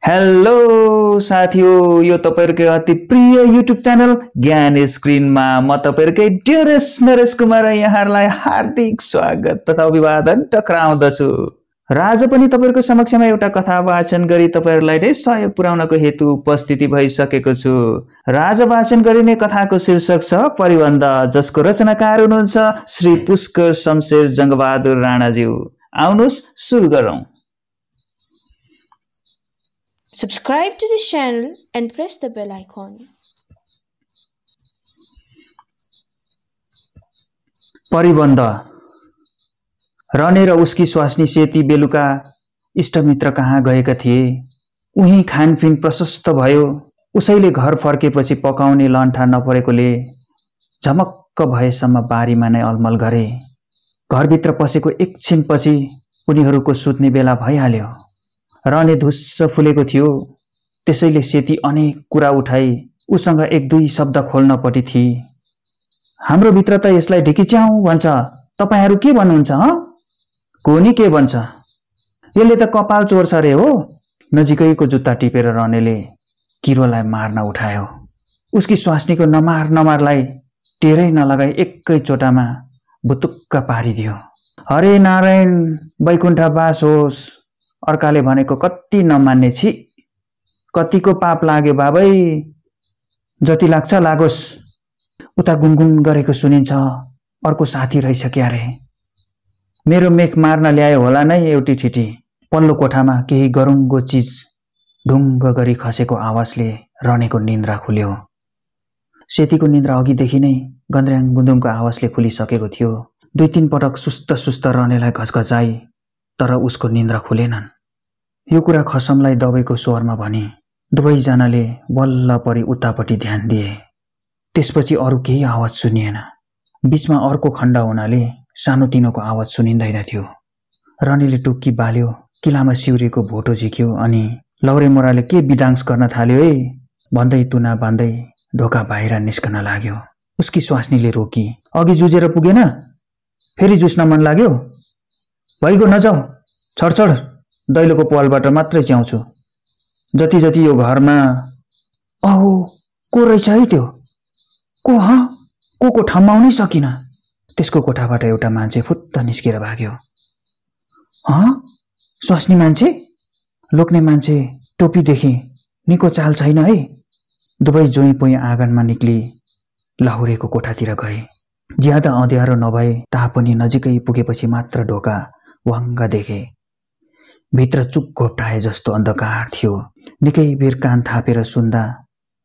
Hello साथियों, यो तपाईहरुकै अति प्रिय युट्युब च्यानल ज्ञान स्क्रिनमा म तपाईहरुकै डियरेस्ट नरेश कुमार यहाँहरुलाई हार्दिक स्वागत तथा अभिवादन टक्राउँदछु। र आज पनि तपाईहरुको समक्षमा एउटा कथा वाचन गरी तपाईहरुलाई नै सहयोग पुर्याउनको हेतु उपस्थिति भइसकेको छु। र आज वाचन गरिने कथाको शीर्षक छ परिबन्ध, जसको रचनाकार हुनुहुन्छ श्री पुष्कर शमशेर जंगबहादुर राणाज्यू। आउनुस् सुरु गरौँ। Subscribe to this channel and press the bell icon. परिबन्ध। रने र उसकी स्वास्नी सेती बेलुका इष्टमित्र कहाँ गएका थिए। उही खानपिन प्रशस्त भयो। उसैले घर फर्केपछि पकाउने लन्ठा नपरेकोले झमक्क भएसम्म बारीमा नै अलमल गरे। घरभित्र पसेको एकछिनपछि उनीहरूको सुत्ने बेला भइहाल्यो। रने धुस्स फुलेको थियो, त्यसैले सेती अनेक कुरा उठाई उसँग एक दुई शब्द खोल्नपट्टि थिए। हाम्रो भित्र त यसलाई ढिकिच्याउ भन्छ, तपाईहरु के भन्नुहुन्छ ह? कोनी के भन्छ? यसले त कपाल चोर्छ रे हो। नजिकैको जुत्ता टिपेर रनेले किरोलाई मार्न उठायो। उसकी स्वास्नीको नमारलाई टेरै नलगाई एकै चोटामा बुतुक्क पारिदियो। हरे नारायण वैकुण्ठ बास होस्। अर्काले भनेको कति नमान्ने छि। कतिको पाप लाग्यो बाबै, जति लाग्छ लागोस्। उता गुनगुन गरेको सुनिन्छ, अर्को साथी रहेछ क्या रे। मेरो मेख मार्न ल्यायो होला नै एउटी ठिटी। पल्लो कोठामा केही गरुङ्गो चिज ढुङ्ग गरी खसेको आवाजले रनेको निन्द्रा खुल्यो। सेतीको निन्द्रा अघिदेखि नै गन्द्र्याङ गुन्द्रुङको आवाजले खुलिसकेको थियो। दुई तीन पटक सुस्त रनेलाई घचघचाई, तर उसको निन्द्रा खुलेनन्। यो कुरा खसमलाई दबाईको स्वरमा भनी दुवैजनाले बल्ल परी उतापट्टि ध्यान दिए। त्यसपछि अरू केही आवाज सुनिएन। बीचमा अर्को खण्ड हुनाले सानोतिनोको आवाज सुनिँदैन थियो। रनीले टुक्की बाल्यो, किलामा सिउरेको भोटो झिक्यो अनि लौरे मोराले के बिदाङ्स गर्न थाल्यो है भन्दै तुना बान्दै ढोका बाहिर निस्कन लाग्यो। उसकी स्वास्नीले रोकी। अघि जुझेर पुगेन? फेरि जुस्न मन लाग्यो? भइगयो नजाऊ, छडछड दैलोको पालबाट मात्रै च्याउँछु। जति जति यो घरमा। अहो, को रहेछ है त्यो? को ठम्माउनै सकिन। त्यसको कोठाबाट एउटा मान्छे फुत्त निस्केर भाग्यो। स्वास्नी मान्छे? लोक्ने मान्छे टोपीदेखि निको चाल छैन है। दुवै जोइ पोइ आँगनमा निक्ली लाहुरेको कोठातिर गए। ज्यादा अँध्यारो नभए तापनि नजिकै पुगेपछि मात्र ढोका वाङ्ग देखे। भित्र चुप घोप्टाए जस्तो अन्धकार थियो। निकै बेर कान थापेर सुन्दा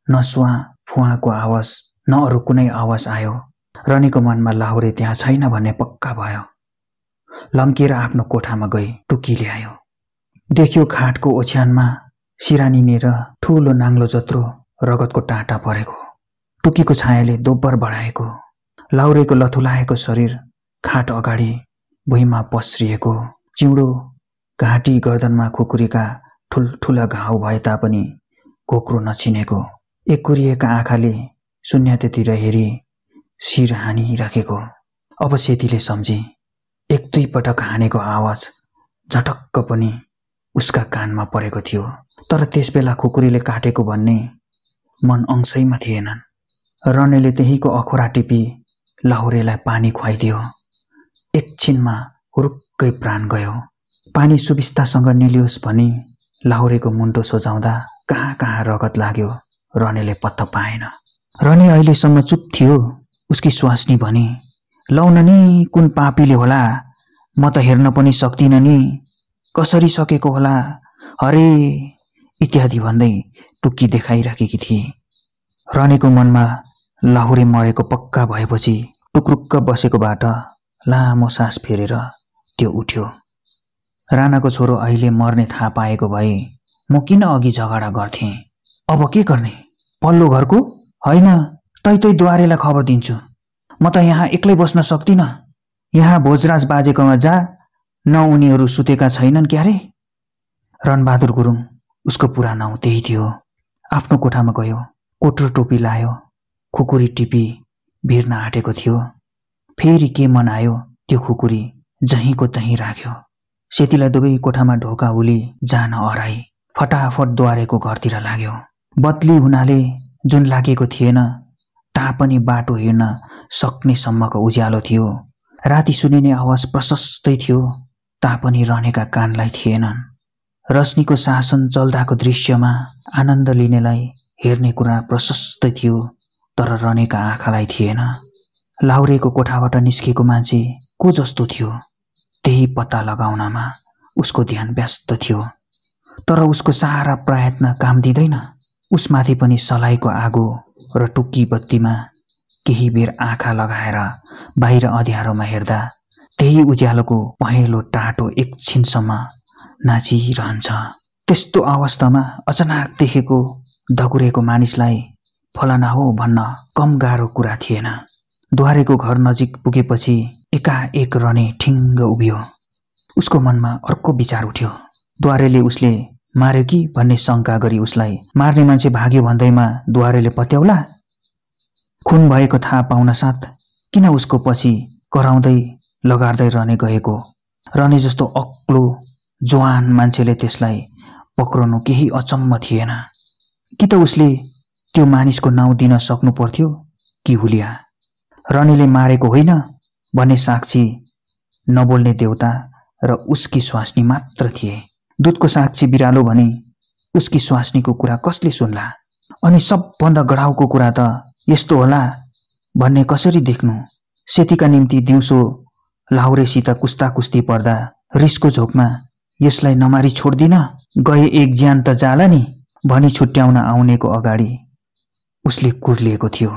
न स्वा फुवाको आवाज न अरू कुनै आवाज आयो। रनीको मनमा लाहुरे त्यहाँ छैन भन्ने पक्का भयो। लम्किएर आफ्नो कोठामा गई टुकी ल्यायो। देख्यो खाटको ओछ्यानमा सिरानीनेर ठूलो नाङ्लो जत्रो रगतको टाटा परेको। टुकीको छायाले दोब्बर बढाएको। लाहुरेको लथुलाएको शरीर खाट अगाडि भुइँमा पस्रिएको। चिउँडो घाँटी गर्दनमा खुकुरीका ठुल्ठुला घाउ भए तापनि कोक्रो नछिनेको। एकुरिएका आँखाले शून्यतातिर हेरी शिर हानिराखेको। अब सेतीले सम्झी, एक दुई पटक हानेको आवाज झटक्क पनि उसका कानमा परेको थियो। तर त्यसबेला खुकुरीले काटेको भन्ने मन अंशैमा थिएनन्। रनेले त्यहीको अखोरा टिपी लाहुरेलाई पानी खुवाइदियो। एकछिनमा हुरुक्कै प्राण गयो। पानी सुबिस्तासँग निलियोस् भनी लाहुरेको मुन्टो सोझाउँदा कहाँ कहाँ रगत लाग्यो रनेले पत्ता पाएन। रने अहिलेसम्म चुप थियो। उसकी स्वास्नी भनी, लौन नि कुन पापीले होला, म त हेर्न पनि सक्दिन नि, कसरी सकेको होला हरे इत्यादि भन्दै टुक्की देखाइराखेकी थिए। रनेको मनमा लाहुरे मरेको पक्का भएपछि टुक्रुक्क बसेकोबाट लामो सास फेरेर त्यो उठ्यो। राणाको छोरो अहिले मर्ने थाहा पाएको भए म किन अघि झगडा गर्थे? अब के गर्ने? पल्लो घरको होइन, तै द्वारेलाई खबर दिन्छु। म त यहाँ एक्लै बस्न सक्दिन। यहाँ भोजराज बाजेकोमा जा, न उनीहरू सुतेका छैनन् क्यारे? रणबहादुर गुरुङ, उसको पुरा नाउँ त्यही थियो, आफ्नो कोठामा गयो। कोट र टोपी लायो। खुकुरी टिपी भिर्न आँटेको थियो। फेरि के मन आयो त्यो खुकुरी जहीँको तहीँ राख्यो। सेतीलाई दुवै कोठामा ढोका उली जान हराई। फटाफट द्वारेको घरतिर लाग्यो। बत्ली हुनाले जुन लागेको थिएन तापनि बाटो हिँड्न सक्ने सम्मको उज्यालो थियो। राति सुनिने आवाज प्रशस्तै थियो तापनि रहनेका कानलाई थिएनन्। रश्मिको शासन चल्दाको दृश्यमा आनन्द लिनेलाई हेर्ने कुरा प्रशस्तै थियो तर रहनेका आँखालाई थिएन। लाहुरेको कोठाबाट निस्केको मान्छे को जस्तो थियो त्यही पत्ता लगाउनमा उसको ध्यान व्यस्त थियो। तर उसको सारा प्रयत्न काम दिँदैन। उसमाथि पनि सलाइको आगो र टुक्की बत्तीमा केही बेर आँखा लगाएर बाहिर अँध्यारोमा हेर्दा त्यही उज्यालोको पहेँलो टाटो एकछिनसम्म नाचिरहन्छ। त्यस्तो अवस्थामा अचानक देखेको दगुरेको मानिसलाई फलाना हो भन्न कम गाह्रो कुरा थिएन। द्वारेको घर नजिक पुगेपछि एकाएक रने ठिङ्ग उभियो। उसको मनमा अर्को विचार उठ्यो। द्वारेले उसले मार्यो कि भन्ने शङ्का गरी उसलाई मार्ने मान्छे भाग्यो भन्दैमा द्वारेले पत्याउला? खुन भएको थाहा पाउन साथ किन उसको पछि कराउँदै लगार्दै रहने गएको? रहने जस्तो अक्लो जवान मान्छेले त्यसलाई पक्रनु केही अचम्म थिएन। कि त उसले त्यो मानिसको नाउँ दिन सक्नु पर्थ्यो कि हुलिया? रनीले मारेको होइन भन्ने साक्षी नबोल्ने देउता र उसकी स्वास्नी मात्र थिए। दूधको साक्षी बिरालो भने उसकी स्वास्नीको कुरा कसले सुन्ला? अनि सबभन्दा गढाउको कुरा त यस्तो होला भन्ने कसरी देख्नु? सेतीका निम्ति दिउँसो लाहुरेसित कुस्ता कुस्ती पर्दा रिसको झोकमा यसलाई नमारी छोड्दिन, गए एक ज्यान त जाला नि भनी छुट्याउन आउनेको अगाडि उसले कुर्लिएको थियो।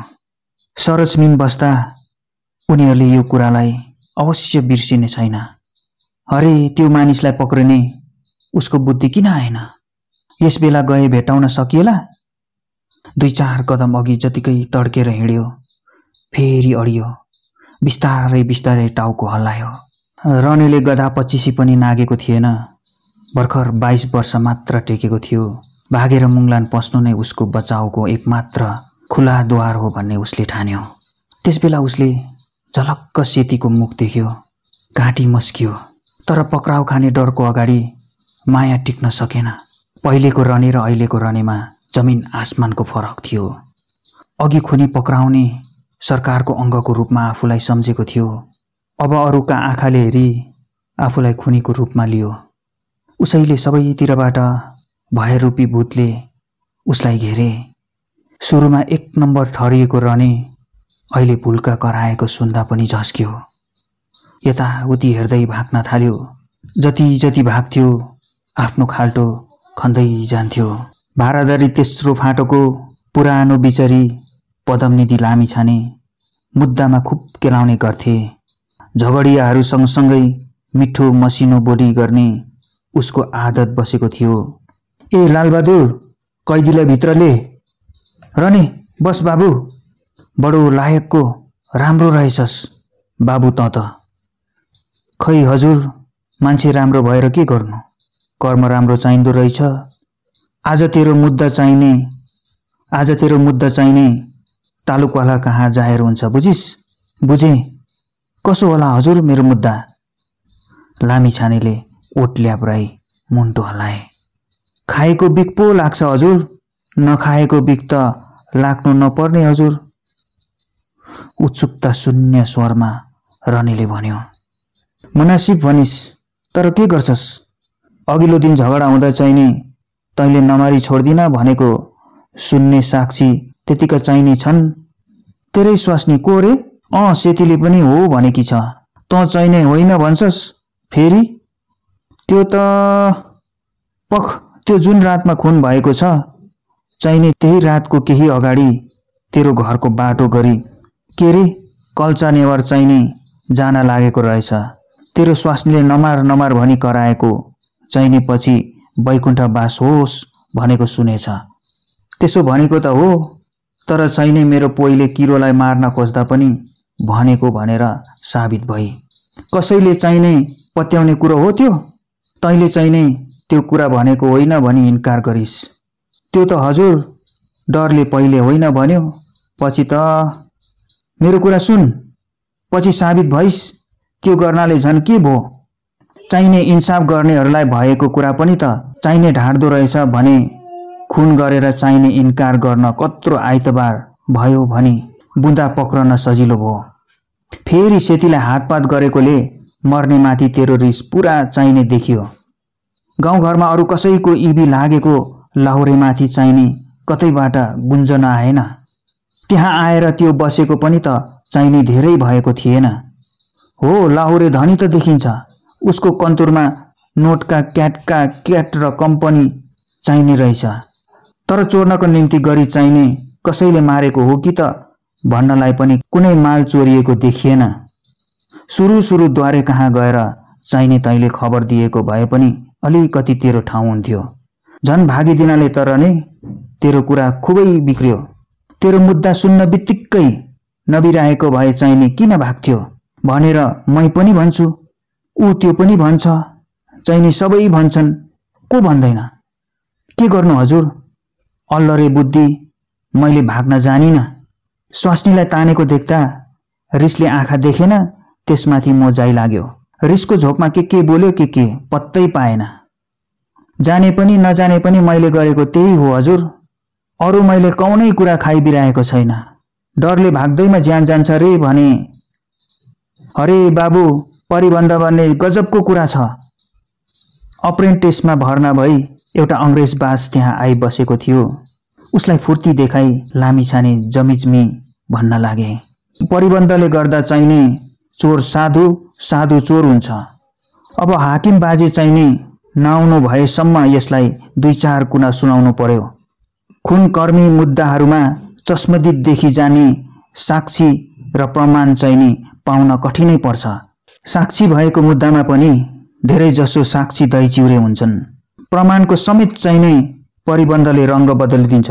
सरजमिन बस्दा उनीहरूले यो कुरालाई अवश्य बिर्सिने छैन। अरे त्यो मानिसलाई पक्रिने उसको बुद्धि किन आएन? यस बेला गए भेटाउन सकिएला? 2-4 कदम अघि जतिकै तड्केर हिँड्यो, फेरि अडियो, बिस्तारै बिस्तारै टाउको हल्लायो। रनेले गधा 25 पनि नागेको थिएन। भर्खर 22 वर्ष मात्र टेकेको थियो। भागेर मुङलान पस्नु नै उसको बचाउको एकमात्र खुला द्वार हो भन्ने उसले ठान्यो। त्यसबेला उसले झलक्क सेतीको मुख देख्यो। घाँटी मस्कियो। तर पक्राउ खाने डरको अगाडि माया टिक्न सकेन। पहिलेको रने र अहिलेको रनेमा जमिन आसमानको फरक थियो। अघि खुनी पक्राउने सरकारको अङ्गको रूपमा आफूलाई सम्झेको थियो। अब अरूका आँखाले हेरी आफूलाई खुनीको रूपमा लियो। उसैले सबैतिरबाट भयरूपी भूतले उसलाई घेरे। सुरुमा 1 नम्बर ठरिएको रने अहिले भुल्का कराएको सुन्दा पनि झस्क्यो। यताउति हेर्दै भाग्न थाल्यो। जति जति भाग्थ्यो आफ्नो खाल्टो खन्दै जान्थ्यो। भारादारी तेस्रो फाँटोको पुरानो बिचरी पदमनिधि लामिछाने मुद्दामा खुब केलाउने गर्थे। झगडियाहरू सँगसँगै मिठो मसिनो बोली गर्ने उसको आदत बसेको थियो। ए लालबहादुर, कैदीलाई भित्र ले। रने बस बाबु, बडो लायकको राम्रो रहेछस् बाबु त त। खै हजुर, मान्छे राम्रो भएर के गर्नु, कर्म राम्रो चाहिँदो रहेछ। आज तेरो मुद्दा चाहिने तालुकवाला कहाँ जाहेर हुन्छ बुझिस्? बुझे। कसो होला हजुर मेरो मुद्दा? लामिछानेले ओठ ल्याब्राई मुन्टो हल्लाए। खाएको बिक पो लाग्छ हजुर, नखाएको बिक त लाग्नु नपर्ने हजुर। उत्सुकता शून्य स्वरमा रनेले भन्यो। मुनासिब भनिस्, तर के गर्छस्? अघिल्लो दिन झगडा हुँदा चाहिने तैँले नमारी छोड्दिन भनेको सुन्ने साक्षी त्यतिका चाहिने छन्। तेरै स्वास्नी को रे? सेतीले पनि हो भनेकी छ। तँ चाहिने होइन भन्छस् फेरि? त्यो त त्यो जुन रातमा खुन भएको छ चाहिने त्यही रातको केही अगाडि तेरो घरको बाटो गरी के रे कल्चा नेवार चाहिने जान लागेको रहेछ। तेरो स्वास्नीले नमार भनी कराएको चाहिने पछि वैकुण्ठ बास होस् भनेको सुनेछ। त्यसो भनेको त हो, तर चाहिने मेरो पोइले किरोलाई मार्न खोज्दा पनि भनेको भनेर साबित भई। कसैले चाहिने पत्याउने कुरो हो त्यो? तैँले चाहिने त्यो कुरा भनेको होइन भनी इन्कार गरिस्। त्यो त हजुर डरले पहिले होइन भन्यो, पछि त। मेरो कुरा सुन, पछि साबित भइस् त्यो गर्नाले झन् के भो? चाहिने इन्साफ गर्नेहरूलाई भएको कुरा पनि त चाहिने ढाड्दो रहेछ भने खुन गरेर चाहिने इन्कार गर्न कत्रो आइतबार भयो भनी बुँदा पक्रन सजिलो भयो। फेरि सेतीलाई हातपात गरेकोले मर्नेमाथि तेरो रिस पुरा चाहिने देखियो। गाउँघरमा अरू कसैको इबी लागेको लाहुरेमाथि चाहिने कतैबाट गुन्जन आएन। त्यहाँ आएर त्यो बसेको पनि त चाहिने धेरै भएको थिएन। हो, लाहुरे धनी त देखिन्छ। उसको कन्तुरमा नोटका क्याट र कम्पनी चाहिने रहेछ। तर चोर्नको निम्ति गरी चाहिने कसैले मारेको हो कि त भन्नलाई पनि कुनै माल चोरिएको देखिएन। सुरु द्वारे कहाँ गएर चाहिने तैँले खबर दिएको भए पनि अलिकति तेरो ठाउँ हुन्थ्यो। झन् भागिदिनाले तर नै तेरो कुरा खुबै बिग्रियो। तेरो मुद्दा सुन्न बित्तिकै नबिराएको भए चाहिने किन भाग्थ्यो भनेर मै पनि भन्छु, ऊ त्यो पनि भन्छ, चाहिने सबै भन्छन्, को भन्दैन? के गर्नु हजुर? अल्लरे बुद्धि, मैले भाग्न जानिन। स्वास्नीलाई तानेको देख्दा रिसले आँखा देखेन, त्यसमाथि मोजाइ लाग्यो। रिसको झोकमा के बोल्यो के पत्तै पाएन। जाने पनि नजाने पनि मैले गरेको त्यही हो हजुर। अरू मैले कौनै कुरा खाइबिराएको छैन। डरले भाग्दैमा ज्यान जान्छ रे भने। अरे बाबु, परिबन्ध भन्ने गजबको कुरा छ। अप्रेन्टिसमा भर्ना भई एउटा अंग्रेज बास त्यहाँ आइबसेको थियो। उसलाई फुर्ती देखाई लामिछाने जमिजमी भन्न लागे। परिबन्धले गर्दा चाहिने चोर साधु, साधु चोर हुन्छ। अब हाकिम बाजे चाहिने नआउनु भएसम्म यसलाई 2-4 कुरा सुनाउनु पर्यो। खुनकर्मी मुद्दाहरूमा चस्मदित देखि जाने साक्षी र प्रमाण चाहिने पाउन कठिनै पर्छ। साक्षी भएको मुद्दामा पनि धेरै जसो साक्षी दही चिउरे हुन्छन्। प्रमाणको समेत चाहिने परिबन्धले रङ्ग बदलिदिन्छ।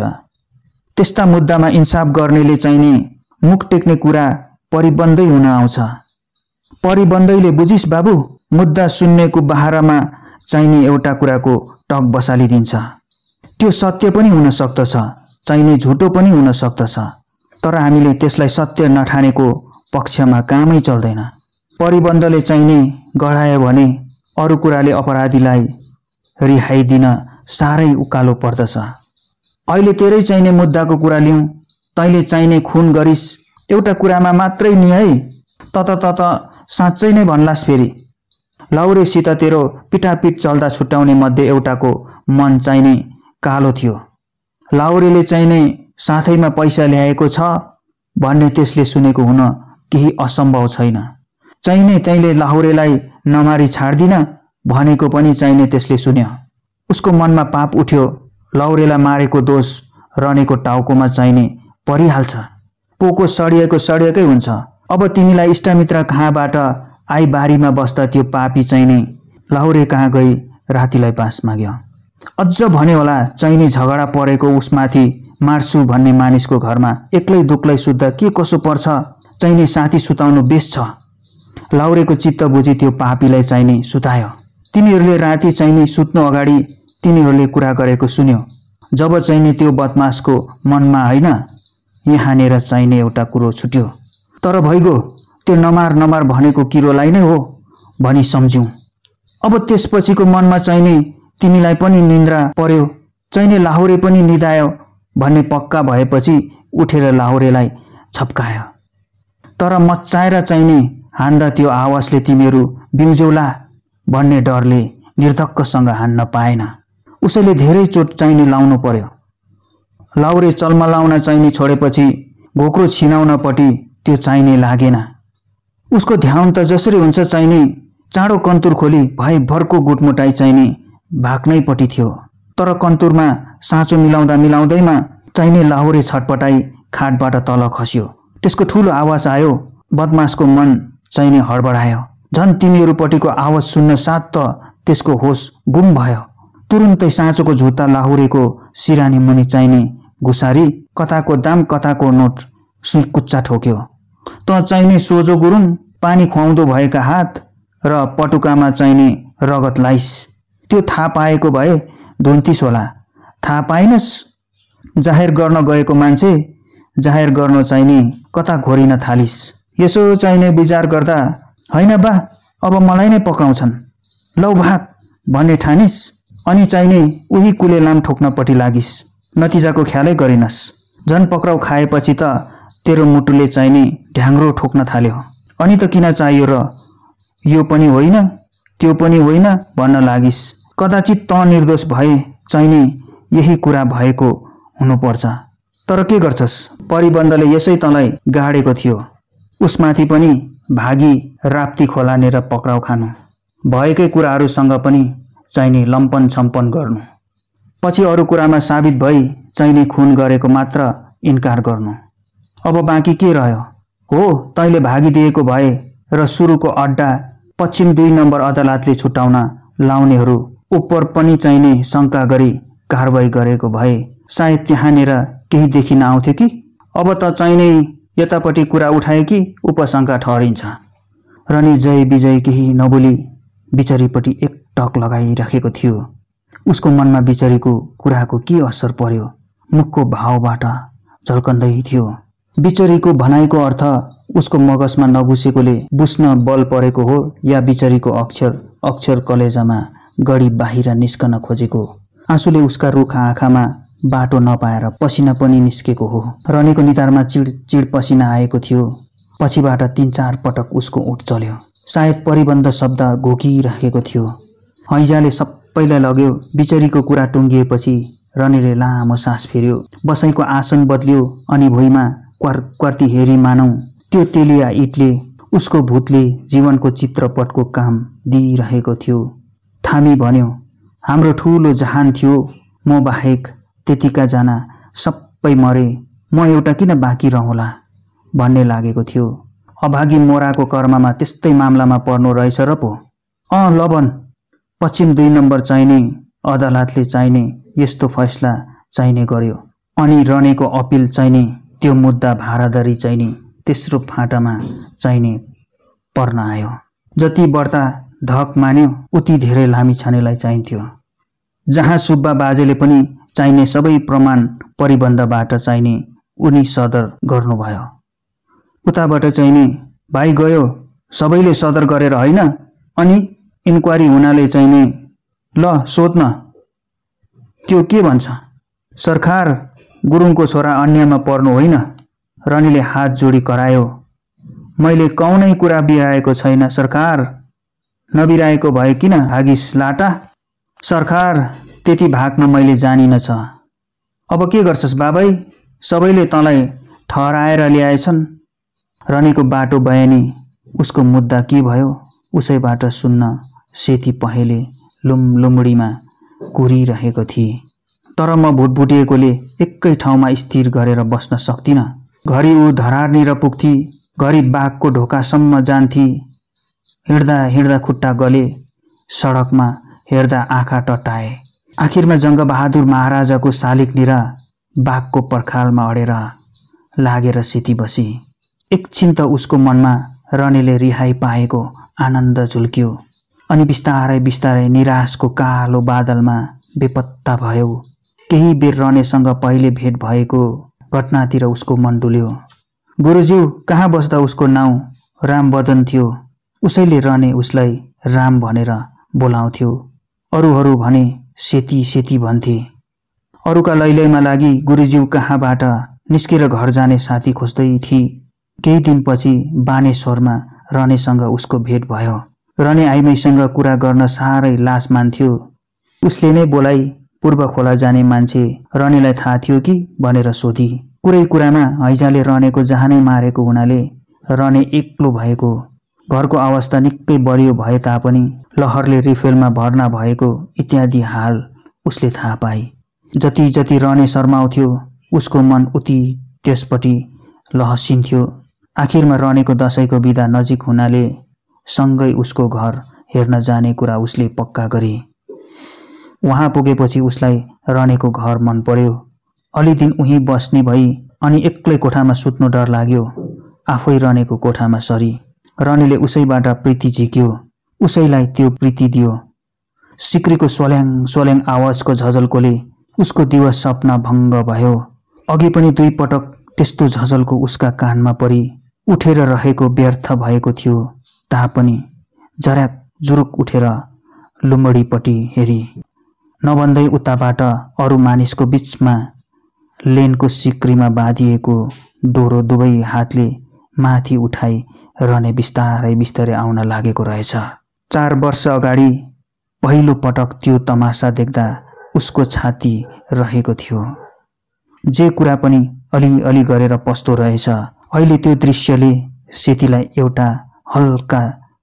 त्यस्ता मुद्दामा इन्साफ गर्नेले चाहिने मुख टेक्ने कुरा परिबन्धै हुन आउँछ। परिबन्धैले बुझिस बाबु, मुद्दा सुन्नेको बहारामा चाहिने एउटा कुराको टक बसालिदिन्छ। त्यो सत्य पनि हुन सक्दछ, चाहिने झुटो पनि हुन सक्दछ। तर हामीले त्यसलाई सत्य नठानेको पक्षमा कामै चल्दैन। परिबन्धले चाहिने गढायो भने अरू कुराले अपराधीलाई रिहाई दिन साह्रै उकालो पर्दछ। अहिले तेरै चाहिने मुद्दाको कुरा लिउँ। तैँले चाहिने खुन गरिस् एउटा कुरामा मात्रै नि है। तत साँच्चै नै भन्लास् फेरि। लाहुरेसित तेरो पिटापिट चल्दा छुट्याउने मध्ये एउटाको मन चाहिने कालो थियो। लाहुरेले चाहिने साथैमा पैसा ल्याएको छ भन्ने त्यसले सुनेको हुन केही असम्भव छैन। चाहिने तैँले लाहुरेलाई नमारी छाड्दिन भनेको पनि चाहिने त्यसले सुन्यो। उसको मनमा पाप उठ्यो। लाहुरेलाई मारेको दोष रनेको टाउकोमा चाहिने परिहाल्छ। पोको सडिएकै हुन्छ। अब तिमीलाई इष्टमित्र कहाँबाट आई बारीमा बस्दा त्यो पापी चाहिने लाहुरे कहाँ गई रातिलाई बाँस माग्यो। अझ भन्यो होला चाहिने झगडा परेको उसमाथि मार्छु भन्ने मानिसको घरमा एक्लै दुक्लै सुत्दा के कसो पर्छ, चाहिने साथी सुताउनु बेस छ। लाहुरेको चित्त बुझी त्यो पापीलाई चाहिने सुतायो। तिमीहरूले राति चाहिने सुत्नु अगाडि तिनीहरूले कुरा गरेको सुन्यो। जब चाहिने त्यो बदमासको मनमा होइन यहाँनिर चाहिने एउटा कुरो छुट्यो। तर भइगयो, त्यो नमार भनेको किरोलाई नै हो भनी सम्झ्यौं। अब त्यसपछिको मनमा चाहिने तिमीलाई पनि निन्द्रा पर्यो, चाहिने लाहुरे पनि निदायो भन्ने पक्का भएपछि उठेर लाहुरेलाई छप्कायो। तर मच्चाएर चाहिने हान्दा त्यो आवाजले तिमीहरू बिउज्यौला भन्ने डरले निर्धक्कसँग हान्न पाएन। उसैले धेरै चोट चाहिने लाउनु पर्यो। लाहुरे चल्मलाउन चाहिने छोडेपछि घोक्रो छिनाउनपट्टि त्यो चाहिने लागेन। उसको ध्यान त जसरी हुन्छ चाहिने चाँडो कन्तुर खोली भयभरको गुटमुटाई चाहिने भाग्नैपट्टि थियो। तर कन्तुरमा साँचो मिलाउँदैमा चाहिने लाहुरे छटपटाई खाटबाट तल खस्यो। त्यसको ठुलो आवाज आयो। बदमासको मन चाहिने हडबडायो। झन् तिमीहरूपट्टिको आवाज सुन्न साथ त त्यसको होस गुम भयो। तुरुन्तै साँचोको झुत्ता लाहुरेको सिरानी मुनि चाहिने घुसारी कताको दाम कताको नोट सुइकुच्चा ठोक्यो। त चाहिने सोझो गुरुङ पानी खुवाउँदो भएका हात र पटुकामा चाहिने रगत लाइस। त्यो थाहा पाएको भए धुन्तिस होला। थाहा पाइनस्? जाहेर गर्न गएको मान्छे जाहेर गर्न चाहिने कता घोरिन थालिस। यसो चाहिने विचार गर्दा होइन बा, अब मलाई नै पक्राउँछन्, लौ भाग भन्ने ठानिस। अनि चाहिने उही कुलेलाम ठोक्नपट्टि लागिस्। नतिजाको ख्यालै गरिनस्। झन् पक्राउ खाएपछि त तेरो मुटुले चाहिने ढ्याङ्ग्रो ठोक्न थाल्यो। अनि त किन चाहियो र? यो पनि होइन त्यो पनि होइन भन्न लागिस्। कदाचित त निर्दोष भए चाहिने यही कुरा भएको हुनुपर्छ। तर के गर्छस्, परिबन्धले यसै तँलाई गाडेको थियो। उसमाथि पनि भागी राप्ती खोलानेर पक्राउ खानु, भएकै कुराहरूसँग पनि चाहिने लम्पन छम्पन गर्नु, पछि अरू कुरामा साबित भई चाहिने खुन गरेको मात्र इन्कार गर्नु। अब बाँकी के रह्यो? हो, तैँले भागिदिएको भए र सुरुको अड्डा पश्चिम 2 नम्बर अदालतले छुट्याउन लाउनेहरू उपर पनि चाहिने शङ्का गरी कारवाही गरेको भए सायद त्यहाँनिर केही देखिन आउँथ्यो कि? अब त चाहिने यतापट्टि कुरा उठाए कि उपशङ्का ठहरिन्छ। रनी जय विजय केही नबोली बिचरीपट्टि एक टक लगाइराखेको थियो। उसको मनमा बिचरीको कुराको के असर पर्यो मुखको भावबाट झल्कँदै थियो। बिचरीको भनाइको अर्थ उसको मगजमा नघुसेकोले बुझ्न बल परेको हो या बिचरीको अक्षर अक्षर कलेजामा गढी बाहिर निस्कन खोजेको? आँसुले उसका रुखा आँखामा बाटो नपाएर पसिना पनि निस्केको हो। रनीको निधारमा चिड पसिना आएको थियो। पछिबाट 3-4 पटक उसको ओठ चल्यो। सायद परिबन्ध शब्द घोकिराखेको थियो। हैजाले सबैलाई लग्यो। बिचरीको कुरा टुङ्गिएपछि रनीले लामो सास फेर्यो। बसाइको आसन बदल्यो अनि भुइँमा क्वार्ती हेरी मानौ त्यो तेलिया इटले उसको भूतले जीवनको चित्रपटको काम दिइरहेको थियो। थामी भन्यो, हाम्रो ठुलो जहान थियो, म बाहेक त्यतिका जना सबै मरे, म एउटा किन बाँकी रहला भन्ने लागेको थियो। अभागी मोराको कर्ममा त्यस्तै मामलामा पर्नु रहेछ र पो। लबन पश्चिम 2 नम्बर चाहिने अदालतले चाहिने यस्तो फैसला चाहिने गर्यो। अनि रनेको अपिल चाहिने त्यो मुद्दा भारादरी चाहिने तेस्रो फाँटामा चाहिने पर्न आयो। जति बढ्ता धक मान्यो उति धेरै लामिछानेलाई चाहिन्थ्यो। जहाँ सुब्बा बाजेले पनि चाहिने सबै प्रमाण परिबन्धबाट चाहिने उनी सदर गर्नुभयो। उताबाट चाहिने भाइ गयो सबैले सदर गरेर होइन, अनि इन्क्वारी हुनाले चाहिने ल सोध्न त्यो के भन्छ? सरकार गुरुङको छोरा अन्यमा पर्नु होइन। रनीले हात जोडी करायो, मैले कौनै कुरा बिराएको छैन सरकार। नबिराएको भए किन भागिस लाटा? सरकार त्यति भाग्न मैले जानिन छ। अब के गर्छस् बाबै? सबैले तँलाई ठहराएर ल्याएछन्। रनीको बाटो बयानी उसको मुद्दा के भयो उसैबाट सुन्न सेती पहेले लुमडीमा घुरिरहेको थिए। तर म भुटभुटिएकोले एकै ठाउँमा स्थिर गरेर बस्न सक्दिनँ। घरि ऊ धरारनिर पुग्थी, घरि बाघको ढोकासम्म जान्थी। हिँड्दा हिँड्दा खुट्टा गले, सडकमा हेर्दा आँखा टटाए। आखिरमा जङ्गबहादुर महाराजाको शालिगनिर बाघको पर्खालमा अडेर लागेर सेती बसी। एकछिन त उसको मनमा रनीले रिहाई पाएको आनन्द झुल्क्यो। अनि बिस्तारै बिस्तारै निराशको कालो बादलमा बेपत्ता भयो। केही बेर रनेसँग पहिले भेट भएको घटनातिर उसको मन डुल्यो। गुरुज्यू कहाँ बस्दा उसको नाउँ रामबदन थियो। उसैले रने उसलाई राम भनेर बोलाउँथ्यो। अरूहरू भने सेती सेती भन्थे। अरूका लैलैमा लागि गुरुज्यू कहाँबाट निस्केर घर जाने साथी खोज्दै थिए। केही दिनपछि बानेश्वरमा रनेसँग उसको भेट भयो। रने आइमाईसँग कुरा गर्न साह्रै लाज मान्थ्यो। उसले नै बोलाई पूर्व खोला जाने मान्छे रनेलाई थाहा थियो कि भनेर सोधी। कुरै कुरामा हैजाले रनेको जहानै मारेको हुनाले रने एक्लो भएको, घरको अवस्था निकै बढियो भए तापनि लहरले रिफेलमा भर्ना भएको इत्यादि हाल उसले थाहा पाए। जति जति रने शर्माउँथ्यो उसको मन उति त्यसपट्टि लहसिन्थ्यो। आखिरमा रनेको दशैंको बिदा नजिक हुनाले सँगै उसको घर हेर्न जाने कुरा उसले पक्का गरे। वहाँ पुगेपछि उसलाई रनेको घर मन पर्यो। अलि दिन उही बस्ने भई अनि एक्लै कोठामा सुत्नु डर लाग्यो। आफै रनेको कोठामा सरी। रनेले उसैबाट प्रीति झिक्यो, उसैलाई त्यो प्रीति दियो। सिक्रीको सोल्याङ सोल्याङ आवाजको झझल्कोले उसको दिवस सपना भङ्ग भयो। अघि पनि 2 पटक त्यस्तो झझल्को उसका कानमा परी उठेर रहेको व्यर्थ भएको थियो। तापनि जराक जुरुक उठेर लुमडीपट्टि हेरी। नभन्दै उताबाट अरू मानिसको बीचमा लेनको सिक्रीमा बाँधिएको डोरो दुवै हातले माथि उठाई रने बिस्तारै बिस्तारै आउन लागेको रहेछ। 4 वर्ष अगाडि पहिलो पटक त्यो तमासा देख्दा उसको छाती रहेको थियो। जे कुरा पनि अलिअलि गरेर पस्दो रहेछ। अहिले त्यो दृश्यले सेतीलाई एउटा हल्का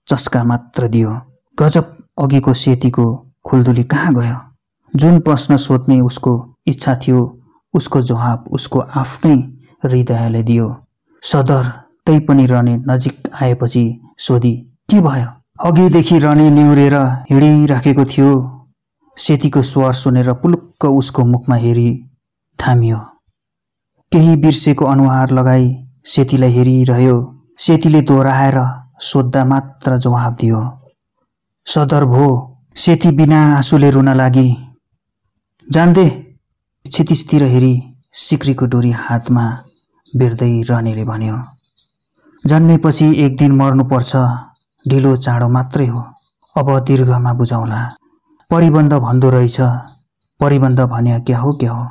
चस्का मात्र दियो। गजब, अघिको सेतीको खुल्दुली कहाँ गयो? जुन प्रश्न सोध्ने उसको इच्छा थियो उसको जवाब उसको आफ्नै हृदयले दियो। सदर तै पनि रने नजिक आएपछि सोधी, के भयो? अघिदेखि रने निहुरेर हिँडिराखेको थियो। सेतीको स्वर सुनेर पुलुक्क उसको मुखमा हेरी थामियो। केही बिर्सेको अनुहार लगाई सेतीलाई हेरिरह्यो। सेतीले दोहोऱ्याएर सोद्धा मात्र जवाब दियो, सदर भो। सेती बिना आँसुले रुन लागि। जान्दे, क्षितिजतिर हेरी सिक्रीको डोरी हातमा बेर्दै रहनेले भन्यो, जन्मेपछि एक दिन मर्नुपर्छ, ढिलो चाँडो मात्रै हो। अब दीर्घमा बुझाउला। परिबन्ध भन्दो रहेछ। परिबन्ध भन्या क्या हो क्या हो?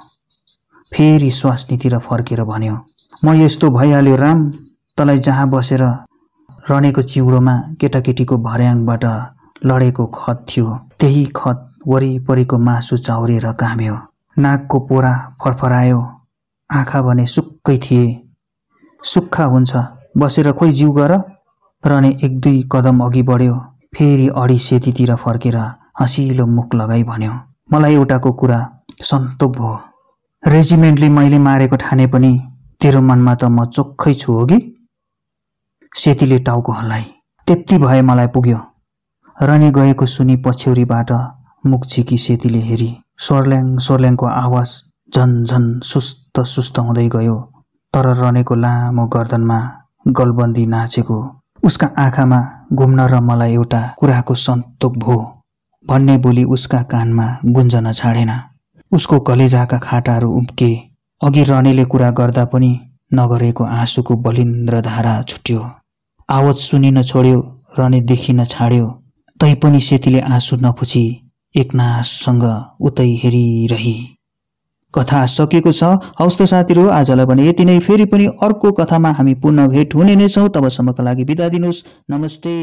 फेरि स्वास्नीतिर फर्केर भन्यो, म यस्तो भइहाल्यो राम। तँलाई जहाँ बसेर रनेको चिउडोमा केटाकेटीको भर्याङबाट लडेको खत थियो, त्यही खत वरिपरिको मासु चाउरेर काम्यो। नाकको पोरा फरफरायो। आँखा भने सुक्कै थिए। सुक्खा हुन्छ, बसेर खोइ जिउ गर। रने 1-2 कदम अघि बढ्यो। फेरि अडी सेतीतिर फर्केर हँसिलो मुख लगाई भन्यो, मलाई एउटाको कुरा सन्तोक भयो। रेजिमेन्टले मैले मारेको ठाने पनि तेरो मनमा त म चोख्खै छु होगी। सेतीले टाउको हल्लाई। त्यति भए मलाई पुग्यो। रने गएको सुनि पछ्यौरीबाट मुख छिकी सेतीले हेरी। सोर्ल्याङ सोर्ल्याङको आवाज झन सुस्त सुस्त हुँदै गयो। तर रनेको लामो गर्दनमा गलबन्दी नाचेको उसका आँखामा घुम्न र मलाई एउटा कुराको सन्तोक भो भन्ने बोली उसका कानमा गुन्जन छाडेन। उसको कलेजाका खाटाहरू उम्के। अघि रनेले कुरा गर्दा पनि नगरेको आँसुको बलिन्द्र धारा छुट्यो। आवाज सुनिन छोड्यो, रने देखिन छाड्यो। तैपनि सेतीले आँसु नपुछी एकनाससँग उतै हेरिरही। कथा सकिएको छ। हवस् त साथीहरू, आजलाई भने यति नै। फेरि पनि अर्को कथामा हामी पुनः भेट हुने नै छौँ। तबसम्मका लागि बिदा दिनुहोस्। नमस्ते।